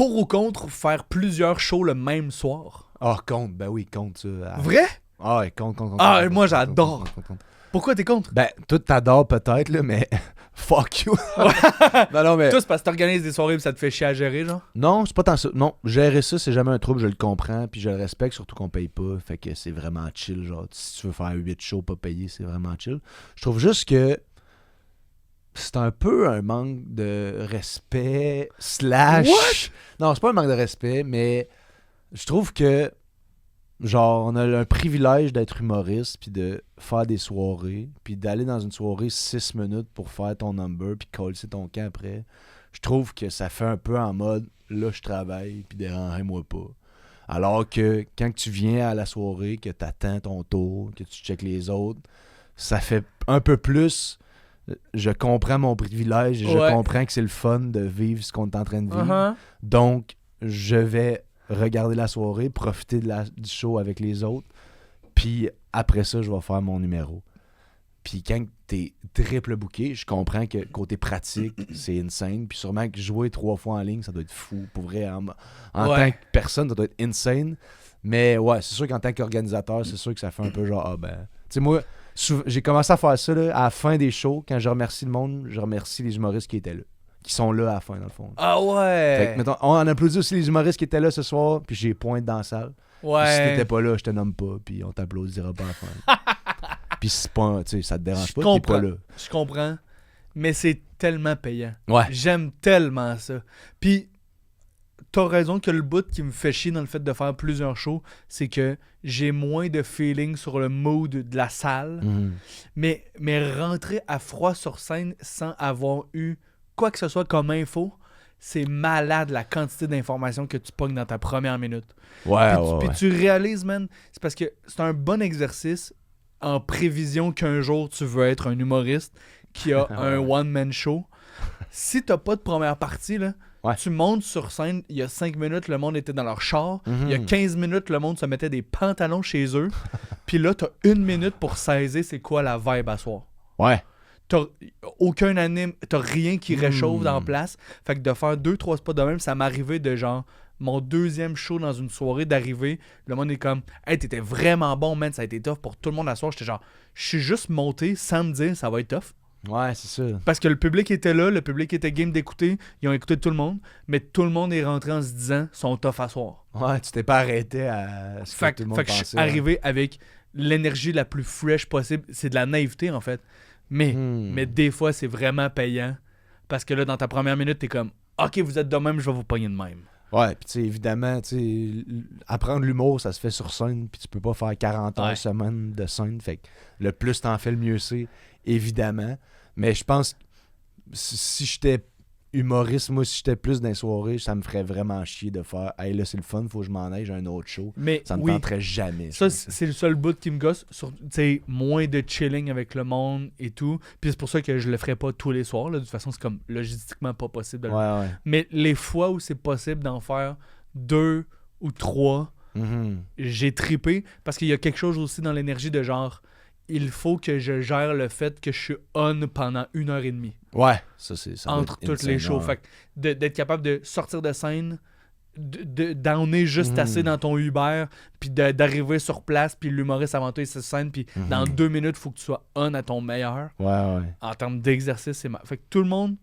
Pour ou contre faire plusieurs shows le même soir? Ah, compte, ben oui, compte ça. Vrai? Ah, ouais, compte. Ah, compte, moi, compte, j'adore. compte. Pourquoi t'es contre? Ben, toi, t'adores peut-être, là, mais fuck you. non, mais... Toi, c'est parce que t'organises des soirées et ça te fait chier à gérer, genre? Non, c'est pas tant ça. Non, gérer ça, c'est jamais un trouble, je le comprends, puis je le respecte, surtout qu'on paye pas. Fait que c'est vraiment chill, genre, si tu veux faire 8 shows pas payés, c'est vraiment chill. Je trouve juste que c'est un peu un manque de respect, slash... What? Non, c'est pas un manque de respect, mais je trouve que, genre, on a un privilège d'être humoriste, puis de faire des soirées, puis d'aller dans une soirée 6 minutes pour faire ton number, puis coller ton camp après. Je trouve que ça fait un peu en mode, là, je travaille, puis dérangez-moi pas. Alors que quand tu viens à la soirée, que t'attends ton tour, que tu checkes les autres, ça fait un peu plus... Je comprends mon privilège et je comprends que c'est le fun de vivre ce qu'on est en train de vivre. Donc, je vais regarder la soirée, profiter du show avec les autres, puis après ça, je vais faire mon numéro. Puis quand t'es triple booké, je comprends que côté pratique, c'est insane. Puis sûrement que jouer 3 fois en ligne, ça doit être fou. Pour vrai, en tant que personne, ça doit être insane. Mais ouais, c'est sûr qu'en tant qu'organisateur, c'est sûr que ça fait un peu genre, ah ben... Tu sais, moi, j'ai commencé à faire ça là, à la fin des shows. Quand je remercie le monde, je remercie les humoristes qui étaient là. Qui sont là à la fin, dans le fond. Ah ouais! Fait que, mettons, on applaudit aussi les humoristes qui étaient là ce soir, puis j'ai pointe dans la salle. Ouais. Puis si t'étais pas là, je te nomme pas, puis on t'applaudira pas à la fin. Puis c'est pas, tu sais, ça te dérange pas, t'es pas là. Je comprends, mais c'est tellement payant. Ouais. J'aime tellement ça. Puis, t'as raison que le bout qui me fait chier dans le fait de faire plusieurs shows, c'est que j'ai moins de feeling sur le mood de la salle. Mais rentrer à froid sur scène sans avoir eu quoi que ce soit comme info, c'est malade la quantité d'informations que tu pognes dans ta première minute. Puis tu réalises, man, c'est parce que c'est un bon exercice en prévision qu'un jour tu veux être un humoriste qui a un one-man show. Si t'as pas de première partie, là, tu montes sur scène, il y a 5 minutes, le monde était dans leur char. Il y a 15 minutes, le monde se mettait des pantalons chez eux. Puis là, t'as 1 minute pour saisir c'est quoi la vibe à soir. Ouais. T'as aucun anime, t'as rien qui réchauffe dans la place. Fait que de faire 2-3 spots de même, ça m'arrivait de genre mon 2e show dans une soirée d'arriver. Le monde est comme, hey, t'étais vraiment bon, man, ça a été tough pour tout le monde à soir. J'étais genre, je suis juste monté sans me dire ça va être tough. Ouais, c'est ça. Parce que le public était là, le public était game d'écouter, ils ont écouté tout le monde, mais tout le monde est rentré en se disant, sont tough à soir. Ouais, tu t'es pas arrêté à ce que tout le monde fait que pensait. Je suis arrivé avec l'énergie la plus fresh possible. C'est de la naïveté, en fait. Mais des fois, c'est vraiment payant. Parce que là, dans ta première minute, t'es comme, OK, vous êtes de même, je vais vous pogner de même. Ouais, puis tu sais, évidemment, tu sais, apprendre l'humour, ça se fait sur scène, puis tu peux pas faire 40 heures semaine de scène. Fait que le plus t'en fais, le mieux c'est, évidemment. Mais je pense que si j'étais humoriste, moi, si j'étais plus dans les soirées, ça me ferait vraiment chier de faire « Hey, là, c'est le fun, faut que je m'en aille, j'ai un autre show. » Ça me tenterait jamais. Ça, c'est le seul bout qui me gosse. Tu sais, moins de chilling avec le monde et tout. Puis c'est pour ça que je le ferais pas tous les soirs. Là. De toute façon, c'est comme logistiquement pas possible de le faire. Mais les fois où c'est possible d'en faire 2 ou 3, j'ai trippé. Parce qu'il y a quelque chose aussi dans l'énergie de genre... Il faut que je gère le fait que je suis on pendant 1h30. Ouais, ça c'est ça. Entre toutes les shows. Fait que d'être capable de sortir de scène, d'emmener juste assez dans ton Uber, puis d'arriver sur place, puis l'humoriste avant toi, il se scène, puis dans 2 minutes, il faut que tu sois on à ton meilleur. Ouais. En termes d'exercice, c'est Fait que tout le monde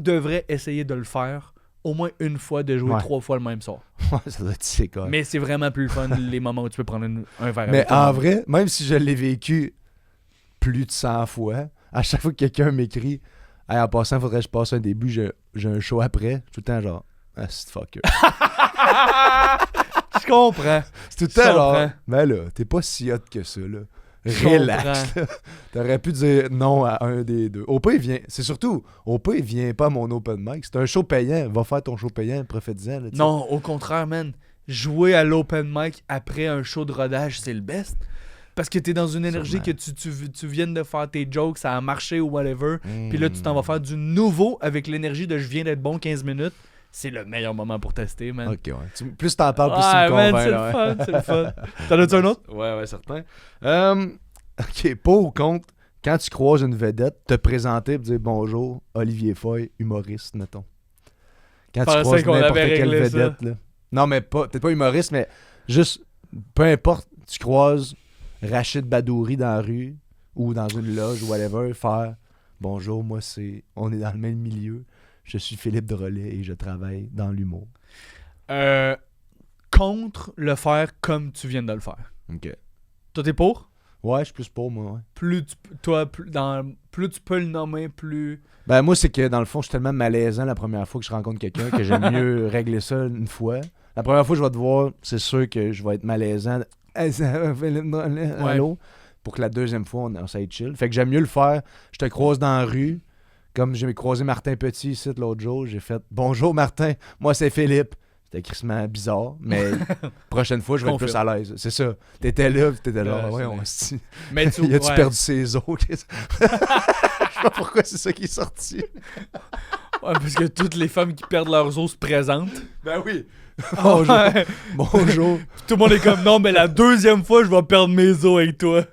devrait essayer de le faire au moins une fois, de jouer 3 fois le même soir. Ouais, ça doit être sick, quoi. Mais c'est vraiment plus le fun les moments où tu peux prendre un verre. Mais en vrai, même si je l'ai vécu plus de 100 fois, à chaque fois que quelqu'un m'écrit « Hey, en passant, faudrait que je passe un début, j'ai un show après. » Tout le temps genre « Ah, c'est fucker. » Je comprends. C'est tout le temps genre « Mais là, t'es pas si hot que ça, là. Relax. » T'aurais pu dire non à un des deux. Au pire, il vient. C'est surtout, au pire, il vient pas à mon open mic. C'est un show payant. Va faire ton show payant, profite-en. Non, au contraire, man. Jouer à l'open mic après un show de rodage, c'est le best. Parce que t'es dans une énergie que tu viennes de faire tes jokes, ça a marché ou whatever. Puis là, tu t'en vas faire du nouveau avec l'énergie de je viens d'être bon 15 minutes. C'est le meilleur moment pour tester, man. Ok, ouais. Plus t'en parles, plus tu me convaincs. C'est le fun. T'en as-tu un autre? Ouais, certain. Ok, pour ou contre, quand tu croises une vedette, te présenter et dire bonjour, Olivier Foy, humoriste, mettons. Quand tu pensais croises qu'on n'importe avait quelle réglé ça. vedette, là. Non, mais peut-être pas humoriste, mais juste, peu importe, tu croises Rachid Badouri dans la rue ou dans une loge ou whatever, faire « Bonjour, moi c'est... On est dans le même milieu. Je suis Philippe Drolet et je travaille dans l'humour. Contre le faire comme tu viens de le faire. » OK. Toi, t'es pour? Ouais, je suis plus pour, moi, ouais. Plus tu peux le nommer, plus... Ben moi, c'est que dans le fond, je suis tellement malaisant la première fois que je rencontre quelqu'un que j'aime mieux régler ça une fois. La première fois que je vais te voir, c'est sûr que je vais être malaisant. Hey, ça va, Philippe Drolet, allô? Pour que la deuxième fois, on s'aille chill. Fait que j'aime mieux le faire. Je te croise dans la rue. Comme j'ai croisé Martin Petit ici l'autre jour, j'ai fait « Bonjour Martin, moi c'est Philippe. » C'était crissement bizarre, mais prochaine fois, je vais être plus à l'aise. C'est ça. T'étais là, pis t'étais là. Ouais, on se dit. Mais tu Il a-tu perdu ses os? Je sais pas pourquoi c'est ça qui est sorti. Ouais, parce que toutes les femmes qui perdent leurs os se présentent. Ben oui. Bonjour. Ouais. Bonjour. Tout le monde est comme non, mais la deuxième fois, je vais perdre mes os avec toi.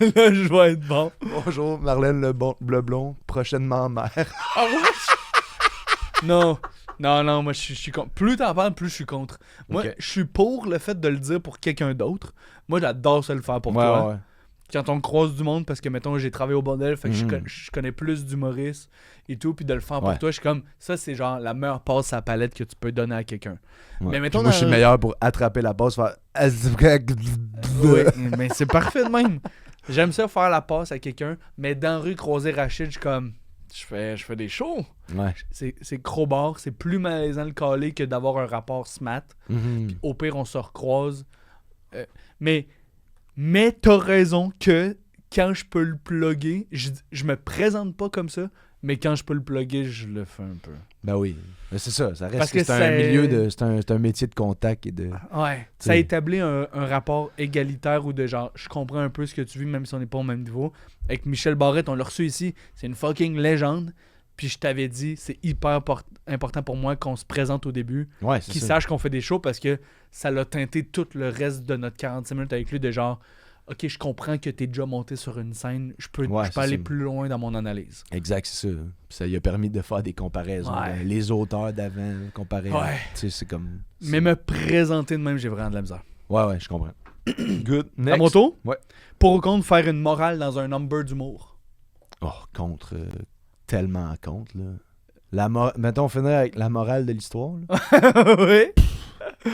Là, je vais être bon. Bonjour, Marlène Leblond, prochainement mère. Non. Non, moi, je suis contre. Plus t'en parles, plus je suis contre. Moi, Ok. je suis pour le fait de le dire pour quelqu'un d'autre. Moi, j'adore ça le faire pour toi. Ouais. Quand on croise du monde, parce que, mettons, j'ai travaillé au bordel, fait que Mhm. je connais plus d'humoristes et tout, puis de le faire pour Ouais. toi, je suis comme, ça, c'est genre la meilleure passe à la palette que tu peux donner à quelqu'un. Ouais. Mais mettons Puis moi, je suis dans- meilleur pour attraper la passe, faire... Oui, mais c'est parfait de même. J'aime ça faire la passe à quelqu'un, mais dans la rue, croiser Rachid, je suis comme, je fais des shows. Ouais. C'est crowbar, c'est plus malaisant le caler que d'avoir un rapport smat. Mhm. Au pire, on se recroise. Mais t'as raison que quand je peux le plugger, je me présente pas comme ça, mais quand je peux le plugger, je le fais un peu. Ben oui. Mais c'est ça. Ça reste Parce que que c'est un c'est- milieu de... C'est un métier de contact et de... Ouais. T'sais. Ça établit un rapport égalitaire ou de genre, je comprends un peu ce que tu vis, même si on n'est pas au même niveau. Avec Michel Barrette, on l'a reçu ici. C'est une fucking légende. Puis je t'avais dit, c'est hyper important pour moi qu'on se présente au début. Ouais, c'est Qu'il ça. sache qu'on fait des shows parce que ça l'a teinté tout le reste de notre 45 minutes avec lui de genre, ok, je comprends que t'es déjà monté sur une scène, je peux Ouais, c'est aller ça. plus loin dans mon analyse. Exact, c'est ça. Puis ça lui a permis de faire des comparaisons. Ouais. Les auteurs d'avant, comparés. Ouais. Tu sais, c'est comme... Mais me présenter de même, j'ai vraiment de la misère. Ouais, je comprends. Good. Next. À mon tour? Ouais. Pour ou contre faire une morale dans un number d'humour. Oh, contre. Tellement contre, là. Mettons, on finit avec la morale de l'histoire. Là. Oui.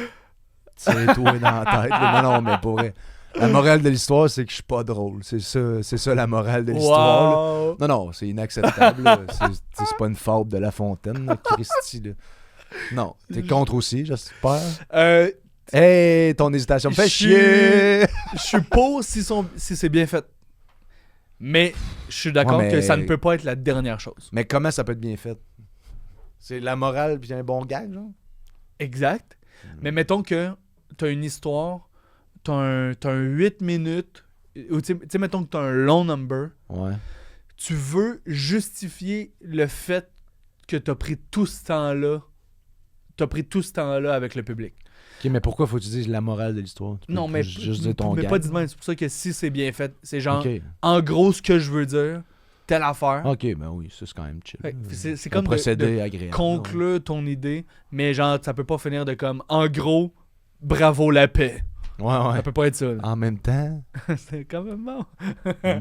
Tire-toi dans la tête. Là. Non, mais pour vrai. La morale de l'histoire, c'est que je suis pas drôle. C'est ça la morale de l'histoire. Wow. Là. Non, c'est inacceptable. Là. C'est pas une fable de La Fontaine, là, Christy. Là. Non, t'es contre aussi, j'espère. Hey, ton hésitation me fait Je chier! Je suis pour si c'est bien fait. Mais je suis d'accord Ouais, mais- que ça ne peut pas être la dernière chose. Mais comment ça peut être bien fait? C'est la morale puis un bon gag, genre? Exact. Mais mettons que t'as une histoire, t'as un 8 minutes, ou tu sais, mettons que t'as un long number, Ouais. tu veux justifier le fait que t'as pris tout ce temps-là, avec le public. Ok, mais pourquoi faut que tu dises la morale de l'histoire? Tu peux Non, mais juste dire ton gag. pas dis-moi, c'est pour ça que si c'est bien fait, c'est genre, Ok, en gros, ce que je veux dire, telle affaire. ok, ben oui, ça c'est quand même chill. Ouais, c'est Un comme de procédé agréable. conclure ton idée, mais genre, ça peut pas finir de comme, en gros, bravo la paix. Ouais, Ça ouais. peut pas être ça. là. En même temps, C'est quand même bon.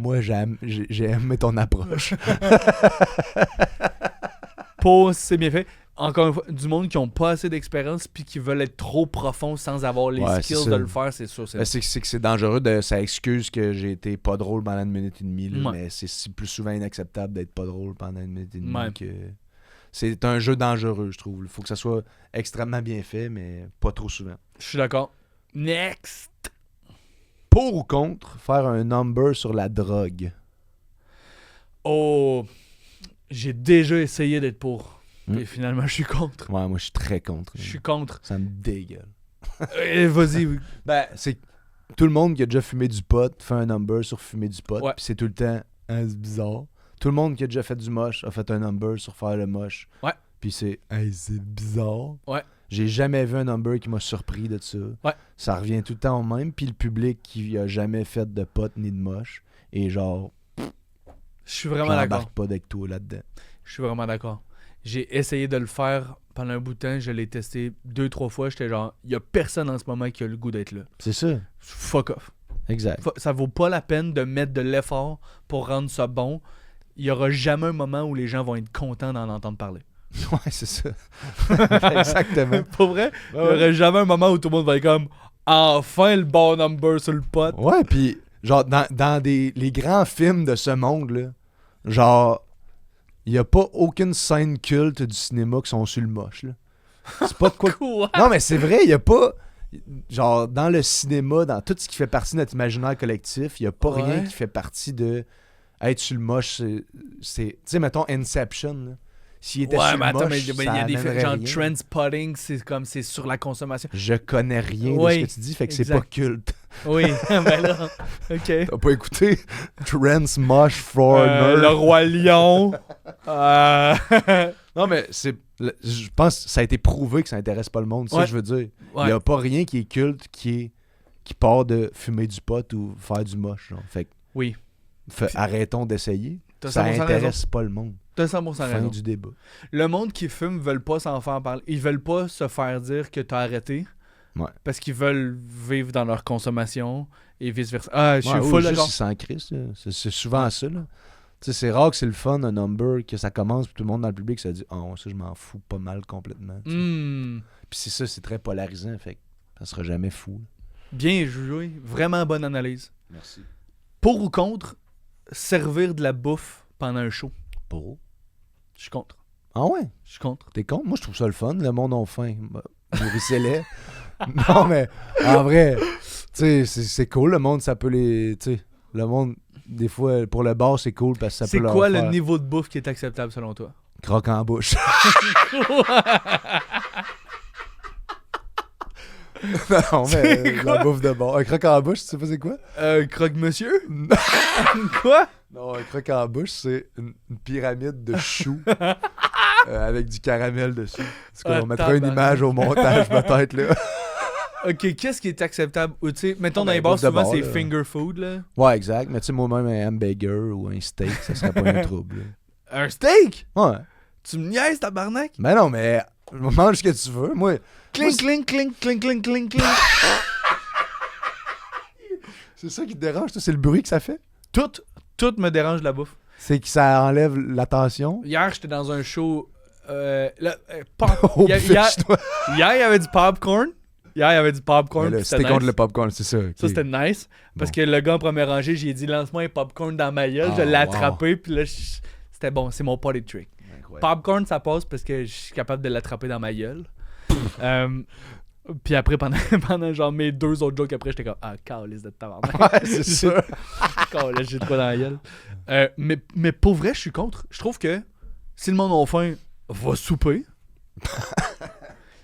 moi j'ai aimé ton approche. Pas si c'est bien fait. Encore une fois, du monde qui ont pas assez d'expérience puis qui veulent être trop profond sans avoir les Ouais, c'est skills ça. de le faire, c'est sûr. Ben, c'est que c'est dangereux, ça excuse que j'ai été pas drôle pendant 1 minute et demie, là, Ouais. mais c'est plus souvent inacceptable d'être pas drôle pendant 1 minute et demie Ouais. que... C'est un jeu dangereux, je trouve. Il faut que ça soit extrêmement bien fait, mais pas trop souvent. Je suis d'accord. Next. Pour ou contre faire un number sur la drogue? Oh, j'ai déjà essayé d'être pour. Hmm. Et finalement, je suis contre. Ouais, moi je suis très contre. Je suis contre. Ça me dégueule. Vas-y. Ben, c'est tout le monde qui a déjà fumé du pot fait un number sur fumer du pot, Ouais. puis c'est tout le temps hein, c'est bizarre. Tout le monde qui a déjà fait du moche a fait un number sur faire le moche. Ouais. Puis c'est hey, c'est bizarre. Ouais. J'ai jamais vu un number qui m'a surpris de ça. Ouais. Ça revient tout le temps au même, puis le public qui a jamais fait de pot ni de moche et genre Je suis vraiment d'accord. j'embarque pas avec toi là-dedans. Je suis vraiment d'accord. J'ai essayé de le faire pendant un bout de temps. Je l'ai testé 2-3 fois. J'étais genre, il y a personne en ce moment qui a le goût d'être là. C'est ça. Fuck off. Exact. Ça vaut pas la peine de mettre de l'effort pour rendre ça bon. Il y aura jamais un moment où les gens vont être contents d'en entendre parler. Ouais, c'est ça. Exactement. Pour vrai, il y aurait jamais un moment où tout le monde va être comme enfin le bon number sur le pot. Ouais, puis genre dans les grands films de ce monde là, genre il y a pas aucune scène culte du cinéma qui sont sur le moche là. C'est pas de quoi. Non, mais c'est vrai, il y a pas genre dans le cinéma, dans tout ce qui fait partie de notre imaginaire collectif, il y a pas rien qui fait partie de être sur le moche, c'est tu sais mettons Inception là. S'il était sur le moche, il y a des films genre Trendspotting, c'est sur la consommation. Je connais rien de ce que tu dis, fait que c'est pas culte. Oui, ben là, ok. T'as pas écouté Transmosh for Nerd? Le Roi Lion. Non, mais je pense que ça a été prouvé que ça intéresse pas le monde, c'est ça que je veux dire. Il y a pas rien qui est culte qui part de fumer du pot ou faire du moche. Genre. Fait que, oui. Arrêtons d'essayer. Ça intéresse pas le monde. T'as 100% raison. Du débat. Le monde qui fume veulent pas s'en faire parler. Ils veulent pas se faire dire que t'as arrêté. Ouais. Parce qu'ils veulent vivre dans leur consommation et vice-versa. Ah, je suis full d'accord. C'est Christ, c'est souvent ça. Là. C'est rare que c'est le fun, un number, que ça commence, puis tout le monde dans le public, ça dit « Oh, ça, je m'en fous pas mal complètement. » Puis c'est ça, c'est très polarisant, fait que ça sera jamais fou. Là. Bien joué. Vraiment bonne analyse. Merci. Pour ou contre, servir de la bouffe pendant un show? Pour? Je suis contre. Ah ouais? Je suis contre. T'es contre? Moi, je trouve ça le fun. Le monde a faim. Nourrissez-les. Non, mais en vrai, tu sais, c'est cool. Le monde, ça peut les... Tu sais, le monde, des fois, pour le bar, c'est cool parce que ça peut leur C'est quoi faire... le niveau de bouffe qui est acceptable selon toi? Croque en bouche. Non, mais la bouffe de bar. Un croque en bouche, tu sais pas c'est quoi? Croque-monsieur? Quoi? Non, un croque en bouche, c'est une pyramide de choux avec du caramel dessus. On mettra une image au montage, peut-être, là. Ok, qu'est-ce qui est acceptable? Tu sais, mettons dans les bars, souvent, c'est finger food, là. Ouais, exact. Mais tu sais, moi-même, un hamburger ou un steak, ça serait pas un trouble. Là. Un steak? Ouais. Tu me niaises, tabarnak? Ben non, mais mange ce que tu veux. Moi... Clink, clink, clink, clink, clink, clink, clink. C'est ça qui te dérange, toi? C'est le bruit que ça fait? Tout me dérange de la bouffe. C'est que ça enlève l'attention? Hier, j'étais dans un show... Hier, il y avait du popcorn. C'était contre le popcorn, c'est ça. Okay. Ça, c'était nice. Parce que le gars en première rangée, j'ai dit lance-moi un popcorn dans ma gueule. Je l'ai attrapé, puis là, c'était bon. C'est mon party trick. Incroyable. Popcorn, ça passe parce que je suis capable de l'attraper dans ma gueule. Puis après, pendant genre mes 2 autres jokes après, j'étais comme calice de tabarnak. Ouais, c'est ça. J'ai de quoi dans la gueule. Mais pour vrai, je suis contre. Je trouve que si le monde a faim, va souper.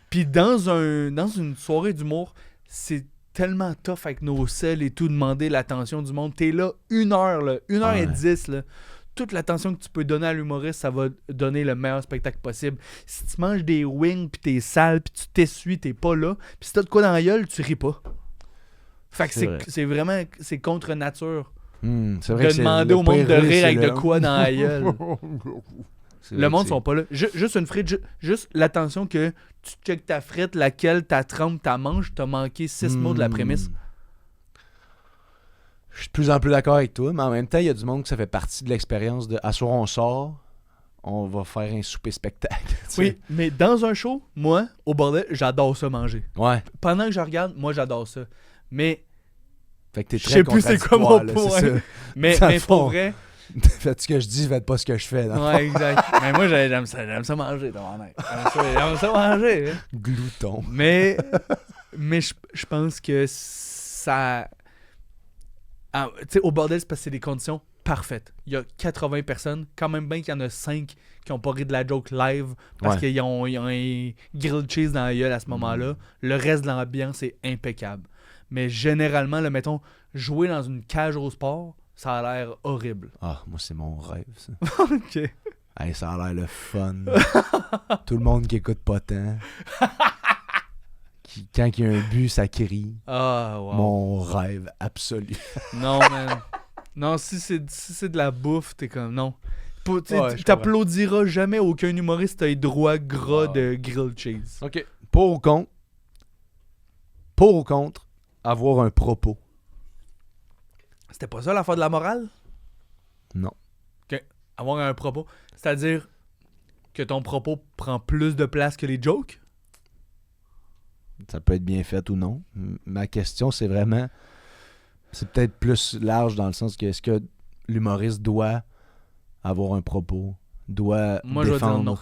Puis dans une soirée d'humour, c'est tellement tough avec nos selles et tout, demander l'attention du monde. T'es là 1 heure, là, 1h10, là. Toute l'attention que tu peux donner à l'humoriste, ça va donner le meilleur spectacle possible. Si tu manges des wings, puis t'es sale, puis tu t'essuies, t'es pas là, puis si t'as de quoi dans la gueule, tu ris pas. Fait que c'est vraiment, c'est contre nature c'est vrai de demander au monde de rire avec de quoi dans la gueule. Le monde sont pas là. Juste une frite, juste l'attention que tu checkes ta frite, laquelle, ta trempe, ta manche, t'as manqué 6 mots de la prémisse. Je suis de plus en plus d'accord avec toi, mais en même temps, il y a du monde que ça fait partie de l'expérience de « à soir, on sort, on va faire un souper spectacle ». Oui, mais dans un show, moi, au bordel, j'adore ça manger. Ouais. Pendant que je regarde, moi, j'adore ça. Mais fait que t'es très je sais plus c'est quoi mon point. Mais pour vrai... Faites ce que je dis, faites pas ce que je fais. Là. Ouais, exact. Mais moi, j'aime ça manger, j'aime ça manger. Hein. Glouton. Mais je pense que ça... tu sais, au bordel, c'est parce que c'est des conditions parfaites. Il y a 80 personnes, quand même bien qu'il y en a 5 qui ont pas ri de la joke live parce qu'ils ont un grilled cheese dans la gueule à ce moment-là. Le reste de l'ambiance est impeccable. Mais généralement, là, mettons, jouer dans une cage au sport, ça a l'air horrible. Ah, moi, c'est mon rêve, ça. OK. Hey, ça a l'air le fun. Tout le monde qui écoute pas tant. Quand il y a un but, ça crie. Ah, wow. Mon rêve absolu. Non, man. Non, si c'est de la bouffe, t'es comme... Non. T'applaudiras jamais aucun humoriste œil droit gras de grilled cheese. OK. Pour ou contre? Pour ou contre avoir un propos? C'était pas ça l'affaire de la morale? Non. OK. Avoir un propos. C'est-à-dire que ton propos prend plus de place que les jokes? Ça peut être bien fait ou non. Ma question, c'est vraiment... C'est peut-être plus large dans le sens que est-ce que l'humoriste doit avoir un propos? Doit moi, défendre... je vais dire non.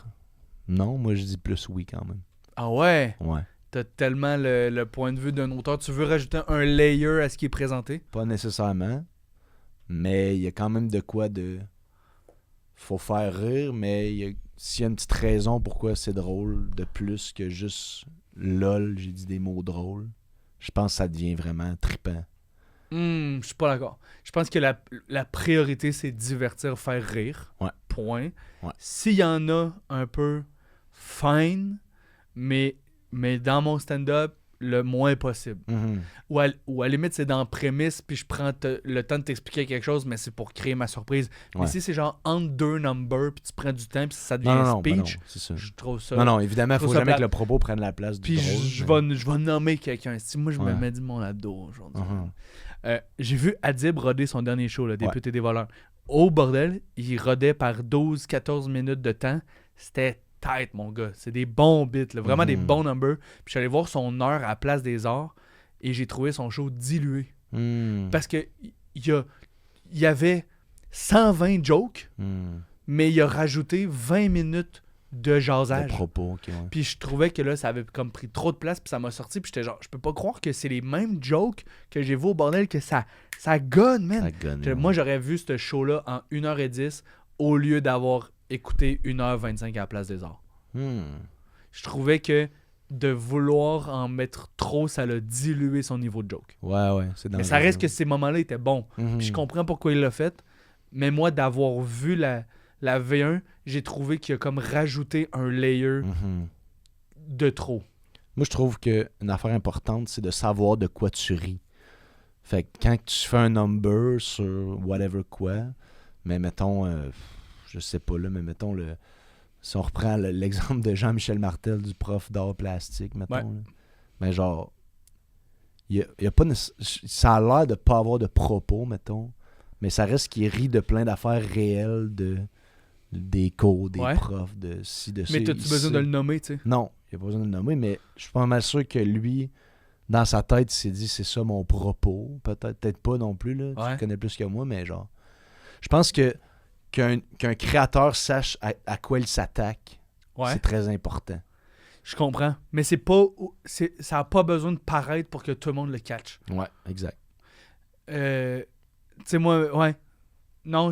Non, moi, je dis plus oui quand même. Ah ouais? Ouais. T'as tellement le point de vue d'un auteur. Tu veux rajouter un layer à ce qui est présenté? Pas nécessairement. Mais il y a quand même de quoi de... Faut faire rire, mais s'il y a une petite raison pourquoi c'est drôle de plus que juste lol, j'ai dit des mots drôles, je pense que ça devient vraiment trippant. Je suis pas d'accord. Je pense que la priorité, c'est divertir, faire rire. Ouais. Point. Ouais. S'il y en a un peu, fine, mais dans mon stand-up, le moins possible. Mm-hmm. Ou à la limite, c'est dans la prémisse, puis je prends le temps de t'expliquer quelque chose, mais c'est pour créer ma surprise. Ouais. Mais si c'est genre entre deux numbers, puis tu prends du temps, puis ça devient un speech, c'est ça. je trouve ça... Non, évidemment, il faut jamais plate. que le propos prenne la place du Puis drôle. je vais nommer quelqu'un. Si moi, je me Ouais. mets dit mon ado aujourd'hui. Uh-huh. J'ai vu Adib roder son dernier show, le député des voleurs. Au bordel, il rodait par 12-14 minutes de temps. C'était tête, mon gars. C'est des bons bits, là. Vraiment des bons numbers. Puis je suis allé voir son heure à Place des Arts et j'ai trouvé son show dilué. Parce que il y avait 120 jokes, mais il a rajouté 20 minutes de jasage. De propos, ok, ouais. Puis je trouvais que là, ça avait comme pris trop de place, puis ça m'a sorti, puis j'étais genre, je peux pas croire que c'est les mêmes jokes que j'ai vu au bordel, que ça gonne, man. Ça gonne, Moi, j'aurais vu ce show-là en 1h10 au lieu d'avoir écouté 1h25 à la Place des Arts. Je trouvais que de vouloir en mettre trop, ça l'a dilué son niveau de joke. Ouais, c'est dangereux. Mais ça reste que ces moments-là étaient bons. Puis je comprends pourquoi il l'a fait, mais moi, d'avoir vu la V1, j'ai trouvé qu'il a comme rajouté un layer de trop. Moi, je trouve qu'une affaire importante, c'est de savoir de quoi tu ris. Fait que quand tu fais un number sur whatever quoi, mais mettons, je sais pas là, mais mettons, si on reprend l'exemple de Jean-Michel Martel, du prof d'art plastique, mettons, là, mais genre, y a pas ça a l'air de pas avoir de propos, mettons, mais ça reste qu'il rit de plein d'affaires réelles, des cours, des profs, de ci, de ça. Mais t'as-tu besoin de le nommer, tu sais? Non, il n'y a pas besoin de le nommer, mais je suis pas mal sûr que lui, dans sa tête, il s'est dit, c'est ça mon propos. Peut-être pas non plus, là. Tu connais plus que moi, mais genre... Je pense qu'un créateur sache à quoi il s'attaque, c'est très important. Je comprends, mais ça n'a pas besoin de paraître pour que tout le monde le catch. Ouais, exact. Tu sais, moi, non,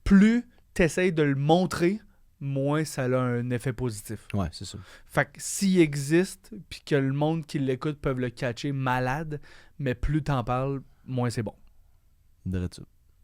plus t'essayes de le montrer, moins ça a un effet positif. Ouais, c'est ça. Fait que s'il existe, puis que le monde qui l'écoute peuvent le catcher malade, mais plus t'en parles, moins c'est bon. Dirais-tu.